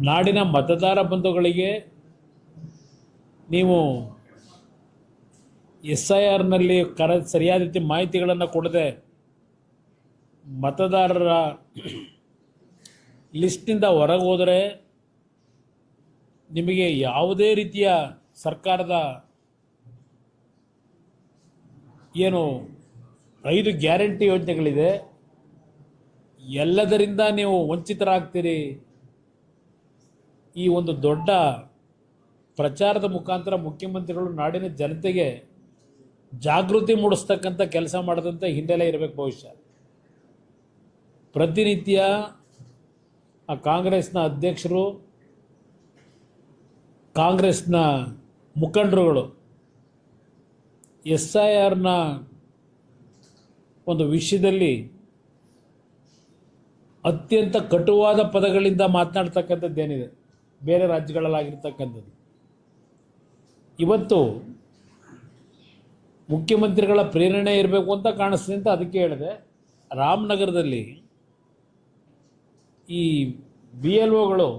ನಾಡಿನ ಮತದಾರ ಬಂಧುಗಳಿಗೆ ನೀವು SIRನಲ್ಲಿ ಸರಿಯಾದ ರೀತಿ ಮಾಹಿತಿಗಳನ್ನು ಕೊಡದೆ ಮತದಾರರ ಲಿಸ್ಟ್ನಿಂದ ಹೊರಗೆ ಹೋದರೆ ನಿಮಗೆ ಯಾವುದೇ ರೀತಿಯ ಸರ್ಕಾರದ ಏನು 5 ಗ್ಯಾರಂಟಿ ಯೋಜನೆಗಳಿದೆ ಎಲ್ಲದರಿಂದ ನೀವು ವಂಚಿತರಾಗ್ತೀರಿ. ಈ ಒಂದು ದೊಡ್ಡ ಪ್ರಚಾರದ ಮುಖಾಂತರ ಮುಖ್ಯಮಂತ್ರಿಗಳು ನಾಡಿನ ಜನತೆಗೆ ಜಾಗೃತಿ ಮೂಡಿಸ್ತಕ್ಕಂಥ ಕೆಲಸ ಮಾಡದಂಥ ಹಿನ್ನೆಲೆ ಇರಬೇಕು. ಬಹುಶಃ ಪ್ರತಿನಿತ್ಯ ಆ ಕಾಂಗ್ರೆಸ್ನ ಅಧ್ಯಕ್ಷರು, ಕಾಂಗ್ರೆಸ್ನ ಮುಖಂಡರುಗಳು SIRನ ಒಂದು ವಿಷಯದಲ್ಲಿ ಅತ್ಯಂತ ಕಟುವಾದ ಪದಗಳಿಂದ ಮಾತನಾಡ್ತಕ್ಕಂಥದ್ದೇನಿದೆ ಬೇರೆ ರಾಜ್ಯಗಳಲ್ಲಾಗಿರ್ತಕ್ಕಂಥದ್ದು. ಇವತ್ತು ಮುಖ್ಯಮಂತ್ರಿಗಳ ಪ್ರೇರಣೆ ಇರಬೇಕು ಅಂತ ಕಾಣಿಸ್ತದೆ ಅಂತ ಅದಕ್ಕೆ ಹೇಳಿದೆ. ರಾಮನಗರದಲ್ಲಿ ಈ BLOಗಳು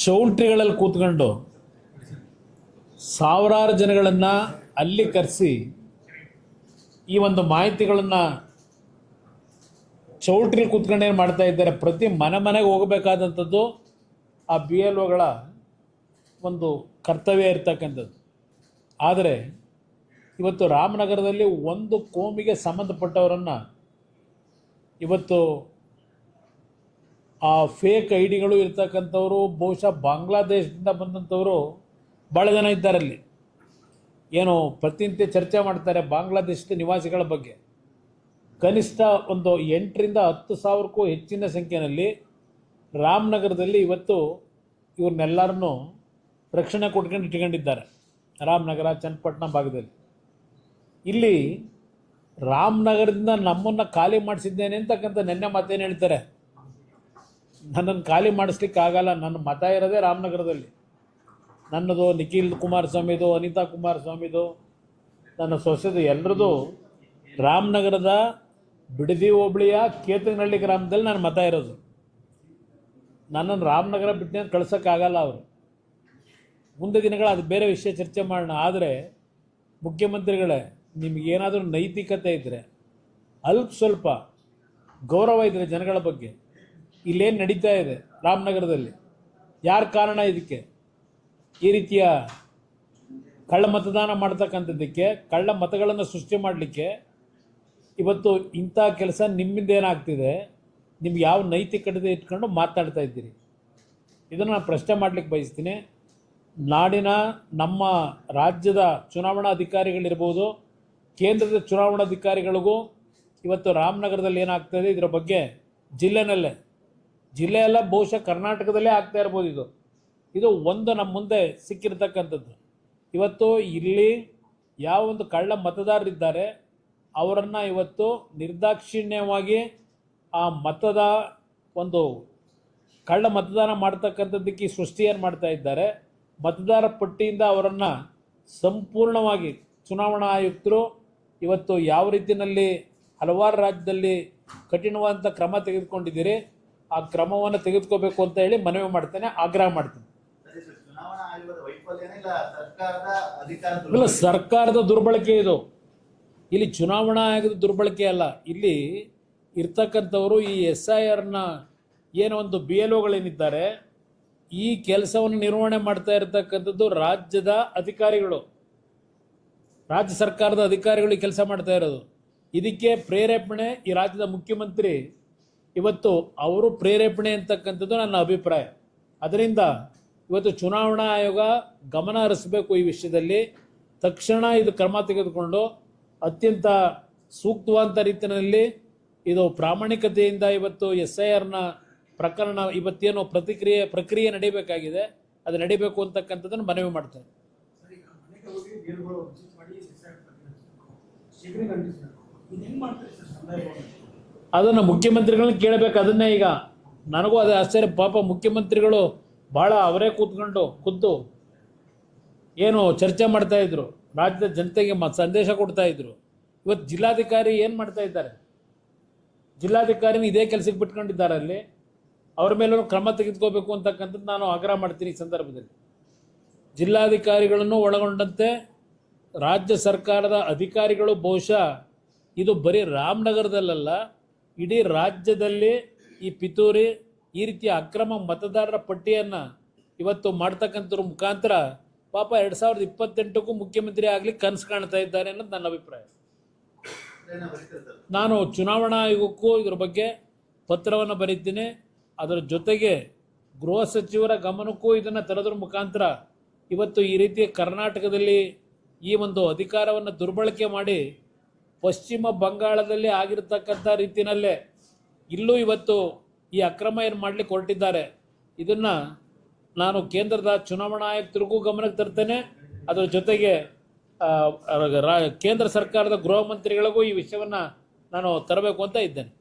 ಚೌಲ್ಟ್ರಿಗಳಲ್ಲಿ ಕೂತ್ಕೊಂಡು ಸಾವಿರಾರು ಜನಗಳನ್ನು ಅಲ್ಲಿ ಕರೆಸಿ ಈ ಒಂದು ಮಾಹಿತಿಗಳನ್ನು ಚೌಲ್ಟ್ರಿ ಕೂತ್ಕೊಂಡು ಏನು ಮಾಡ್ತಾ ಇದ್ದಾರೆ, ಪ್ರತಿ ಮನೆಗೆ ಹೋಗಬೇಕಾದಂಥದ್ದು ಆ BLOಗಳ ಒಂದು ಕರ್ತವ್ಯ ಇರ್ತಕ್ಕಂಥದ್ದು. ಆದರೆ ಇವತ್ತು ರಾಮನಗರದಲ್ಲಿ ಒಂದು ಕೋಮಿಗೆ ಸಂಬಂಧಪಟ್ಟವರನ್ನು ಇವತ್ತು ಆ ಫೇಕ್ ಐಡಿಗಳು ಇರ್ತಕ್ಕಂಥವರು ಬಹುಶಃ ಬಾಂಗ್ಲಾದೇಶದಿಂದ ಬಂದಂಥವರು ಭಾಳ ಜನ ಇದ್ದಾರಲ್ಲಿ. ಏನು ಪ್ರತಿನಿತ್ಯ ಚರ್ಚೆ ಮಾಡ್ತಾರೆ ಬಾಂಗ್ಲಾದೇಶದ ನಿವಾಸಿಗಳ ಬಗ್ಗೆ. ಕನಿಷ್ಠ ಒಂದು 8ರಿಂದ 10,000ಕ್ಕೂ ಹೆಚ್ಚಿನ ಸಂಖ್ಯೆಯಲ್ಲಿ ರಾಮನಗರದಲ್ಲಿ ಇವತ್ತು ಇವ್ರನ್ನೆಲ್ಲರನ್ನೂ ರಕ್ಷಣೆ ಕೊಟ್ಕೊಂಡು ಇಟ್ಕೊಂಡಿದ್ದಾರೆ. ರಾಮನಗರ, ಚನ್ನಪಟ್ಟಣ ಭಾಗದಲ್ಲಿ. ಇಲ್ಲಿ ರಾಮನಗರದಿಂದ ನಮ್ಮನ್ನು ಖಾಲಿ ಮಾಡಿಸಿದ್ದೇನೆ ಅಂತಕ್ಕಂಥ ನೆನ್ನೆ ಮಾತೇನು ಹೇಳ್ತಾರೆ. ನನ್ನನ್ನು ಖಾಲಿ ಮಾಡಿಸ್ಲಿಕ್ಕೆ ಆಗಲ್ಲ, ನನ್ನ ಮತ ಇರೋದೇ ರಾಮನಗರದಲ್ಲಿ. ನನ್ನದು, ನಿಖಿಲ್ ಕುಮಾರಸ್ವಾಮಿದು, ಅನಿತಾ ಕುಮಾರಸ್ವಾಮಿದು, ನನ್ನ ಸೊಸೆದು, ಎಲ್ಲರದು ರಾಮನಗರದ ಬಿಡದಿ ಹೋಬಳಿಯ ಕೇತನಹಳ್ಳಿ ಗ್ರಾಮದಲ್ಲಿ ನನ್ನ ಮತ ಇರೋದು. ನನ್ನನ್ನು ರಾಮನಗರ ಬಿಟ್ಟು ಕಳ್ಸೋಕ್ಕಾಗಲ್ಲ ಅವರು. ಮುಂದೆ ದಿನಗಳು ಅದು ಬೇರೆ ವಿಷಯ ಚರ್ಚೆ ಮಾಡೋಣ. ಆದರೆ ಮುಖ್ಯಮಂತ್ರಿಗಳೇ, ನಿಮಗೇನಾದರೂ ನೈತಿಕತೆ ಇದ್ದರೆ, ಸ್ವಲ್ಪ ಗೌರವ ಇದ್ದರೆ ಜನಗಳ ಬಗ್ಗೆ, ಇಲ್ಲೇನು ನಡೀತಾ ಇದೆ ರಾಮನಗರದಲ್ಲಿ, ಯಾರ ಕಾರಣ ಇದಕ್ಕೆ, ಈ ರೀತಿಯ ಕಳ್ಳ ಮತದಾನ ಮಾಡ್ತಕ್ಕಂಥದ್ದಕ್ಕೆ, ಕಳ್ಳ ಮತಗಳನ್ನು ಸೃಷ್ಟಿ ಮಾಡಲಿಕ್ಕೆ ಇವತ್ತು ಇಂಥ ಕೆಲಸ ನಿಮ್ಮಿಂದ ಏನಾಗ್ತಿದೆ, ನಿಮ್ಗೆ ಯಾವ ನೈತಿಕತೆ ಇಟ್ಕೊಂಡು ಮಾತನಾಡ್ತಾ ಇದ್ದೀರಿ, ಇದನ್ನು ನಾನು ಪ್ರಶ್ನೆ ಮಾಡಲಿಕ್ಕೆ ಬಯಸ್ತೀನಿ. ನಾಡಿನ ನಮ್ಮ ರಾಜ್ಯದ ಚುನಾವಣಾ ಅಧಿಕಾರಿಗಳಿರ್ಬೋದು, ಕೇಂದ್ರದ ಚುನಾವಣಾಧಿಕಾರಿಗಳಿಗೂ ಇವತ್ತು ರಾಮನಗರದಲ್ಲಿ ಏನಾಗ್ತಾಯಿದೆ ಇದರ ಬಗ್ಗೆ ಜಿಲ್ಲೆಯಲ್ಲ ಬಹುಶಃ ಕರ್ನಾಟಕದಲ್ಲೇ ಆಗ್ತಾ ಇರ್ಬೋದು. ಇದು ಒಂದು ನಮ್ಮ ಮುಂದೆ ಸಿಕ್ಕಿರ್ತಕ್ಕಂಥದ್ದು. ಇವತ್ತು ಇಲ್ಲಿ ಯಾವ ಒಂದು ಕಳ್ಳ ಮತದಾರರಿದ್ದಾರೆ ಅವರನ್ನು ಇವತ್ತು ನಿರ್ದಾಕ್ಷಿಣ್ಯವಾಗಿ ಆ ಮತದ ಒಂದು ಕಳ್ಳ ಮತದಾನ ಮಾಡ್ತಕ್ಕಂಥದ್ದಕ್ಕೆ ಸೃಷ್ಟಿ ಏನು ಮಾಡ್ತಾ ಇದ್ದಾರೆ. ಮತದಾರ ಪಟ್ಟಿಯಿಂದ ಅವರನ್ನು ಸಂಪೂರ್ಣವಾಗಿ ಚುನಾವಣಾ ಆಯುಕ್ತರು ಇವತ್ತು ಯಾವ ರೀತಿಯಲ್ಲಿ ಹಲವಾರು ರಾಜ್ಯದಲ್ಲಿ ಕಠಿಣವಾದಂಥ ಕ್ರಮ ತೆಗೆದುಕೊಂಡಿದ್ದೀರಿ, ಆ ಕ್ರಮವನ್ನು ತೆಗೆದುಕೋಬೇಕು ಅಂತ ಹೇಳಿ ಮನವಿ ಮಾಡ್ತೇನೆ, ಆಗ್ರಹ ಮಾಡ್ತೇನೆ. ಇಲ್ಲ, ಸರ್ಕಾರದ ದುರ್ಬಳಕೆ ಇದು. ಇಲ್ಲಿ ಚುನಾವಣಾ ಆಯೋಗದ ದುರ್ಬಳಕೆ ಅಲ್ಲ. ಇಲ್ಲಿ ಇರ್ತಕ್ಕಂಥವರು ಈ SIRನ ಏನೋ ಒಂದು BLOಗಳೇನಿದ್ದಾರೆ ಈ ಕೆಲಸವನ್ನು ನಿರ್ವಹಣೆ ಮಾಡ್ತಾ ಇರತಕ್ಕಂಥದ್ದು ರಾಜ್ಯದ ಅಧಿಕಾರಿಗಳು, ರಾಜ್ಯ ಸರ್ಕಾರದ ಅಧಿಕಾರಿಗಳು ಕೆಲಸ ಮಾಡ್ತಾ ಇರೋದು. ಇದಕ್ಕೆ ಪ್ರೇರೇಪಣೆ ಈ ರಾಜ್ಯದ ಮುಖ್ಯಮಂತ್ರಿ, ಇವತ್ತು ಅವರು ಪ್ರೇರೇಪಣೆ ಅಂತಕ್ಕಂಥದ್ದು ನನ್ನ ಅಭಿಪ್ರಾಯ. ಅದರಿಂದ ಇವತ್ತು ಚುನಾವಣಾ ಆಯೋಗ ಗಮನ ಹರಿಸಬೇಕು ಈ ವಿಷಯದಲ್ಲಿ. ತಕ್ಷಣ ಇದು ಕ್ರಮ ತೆಗೆದುಕೊಂಡು ಅತ್ಯಂತ ಸೂಕ್ತವಾದ ರೀತಿಯಲ್ಲಿ ಇದು ಪ್ರಾಮಾಣಿಕತೆಯಿಂದ ಇವತ್ತು SIRನ ಪ್ರಕರಣ ಇವತ್ತೇನು ಪ್ರಕ್ರಿಯೆ ನಡೀಬೇಕಾಗಿದೆ ಅದು ನಡೀಬೇಕು ಅಂತಕ್ಕಂಥದ್ದನ್ನು ಮನವಿ ಮಾಡ್ತೇನೆ. ಅದನ್ನು ಮುಖ್ಯಮಂತ್ರಿಗಳನ್ನ ಕೇಳಬೇಕು. ಅದನ್ನೇ ಈಗ ನನಗೂ ಅದೇ ಆಶ್ಚರ್ಯ. ಪಾಪ ಮುಖ್ಯಮಂತ್ರಿಗಳು ಭಾಳ ಅವರೇ ಖುದ್ದು ಏನು ಚರ್ಚೆ ಮಾಡ್ತಾ ಇದ್ರು, ರಾಜ್ಯದ ಜನತೆಗೆ ಸಂದೇಶ ಕೊಡ್ತಾ ಇದ್ರು. ಇವತ್ತು ಜಿಲ್ಲಾಧಿಕಾರಿ ಏನು ಮಾಡ್ತಾ ಇದ್ದಾರೆ? ಜಿಲ್ಲಾಧಿಕಾರಿನ ಇದೇ ಕೆಲಸಕ್ಕೆ ಬಿಟ್ಕೊಂಡಿದ್ದಾರೆ ಅಲ್ಲಿ. ಅವ್ರ ಮೇಲೂ ಕ್ರಮ ತೆಗೆದುಕೋಬೇಕು ಅಂತಕ್ಕಂಥದ್ದು ನಾನು ಆಗ್ರಹ ಮಾಡ್ತೀನಿ. ಈ ಸಂದರ್ಭದಲ್ಲಿ ಜಿಲ್ಲಾಧಿಕಾರಿಗಳನ್ನು ಒಳಗೊಂಡಂತೆ ರಾಜ್ಯ ಸರ್ಕಾರದ ಅಧಿಕಾರಿಗಳು ಬಹುಶಃ ಇದು ಬರೀ ರಾಮನಗರದಲ್ಲ, ಇಡೀ ರಾಜ್ಯದಲ್ಲಿ ಈ ಪಿತೂರಿ ಈ ರೀತಿಯ ಅಕ್ರಮ ಮತದಾರರ ಪಟ್ಟಿಯನ್ನು ಇವತ್ತು ಮಾಡ್ತಕ್ಕಂಥವ್ರ ಮುಖಾಂತರ ಪಾಪ 2028ಕ್ಕೂ ಮುಖ್ಯಮಂತ್ರಿ ಆಗಲಿ ಕನಸು ಕಾಣ್ತಾ ಇದ್ದಾರೆ ಅನ್ನೋದು ನನ್ನ ಅಭಿಪ್ರಾಯ. ನಾನು ಚುನಾವಣಾ ಆಯೋಗಕ್ಕೂ ಇದ್ರ ಬಗ್ಗೆ ಪತ್ರವನ್ನು ಬರೀತೀನಿ. ಅದರ ಜೊತೆಗೆ ಗೃಹ ಸಚಿವರ ಗಮನಕ್ಕೂ ಇದನ್ನು ತರೋದ್ರ ಮುಖಾಂತರ ಇವತ್ತು ಈ ರೀತಿ ಕರ್ನಾಟಕದಲ್ಲಿ ಈ ಒಂದು ಅಧಿಕಾರವನ್ನು ದುರ್ಬಳಕೆ ಮಾಡಿ ಪಶ್ಚಿಮ ಬಂಗಾಳದಲ್ಲಿ ಆಗಿರತಕ್ಕಂಥ ರೀತಿಯಲ್ಲೇ ಇಲ್ಲೂ ಇವತ್ತು ಈ ಅಕ್ರಮ ಏನು ಮಾಡಲಿಕ್ಕೆ ಹೊರಟಿದ್ದಾರೆ. ಇದನ್ನು ನಾನು ಕೇಂದ್ರದ ಚುನಾವಣಾ ಆಯುಕ್ತರಿಗೂ ಗಮನಕ್ಕೆ ತರ್ತೇನೆ. ಅದರ ಜೊತೆಗೆ ಕೇಂದ್ರ ಸರ್ಕಾರದ ಗೃಹ ಮಂತ್ರಿಗಳಿಗೂ ಈ ವಿಷಯವನ್ನು ನಾನು ತರಬೇಕು ಅಂತ ಇದ್ದೇನೆ.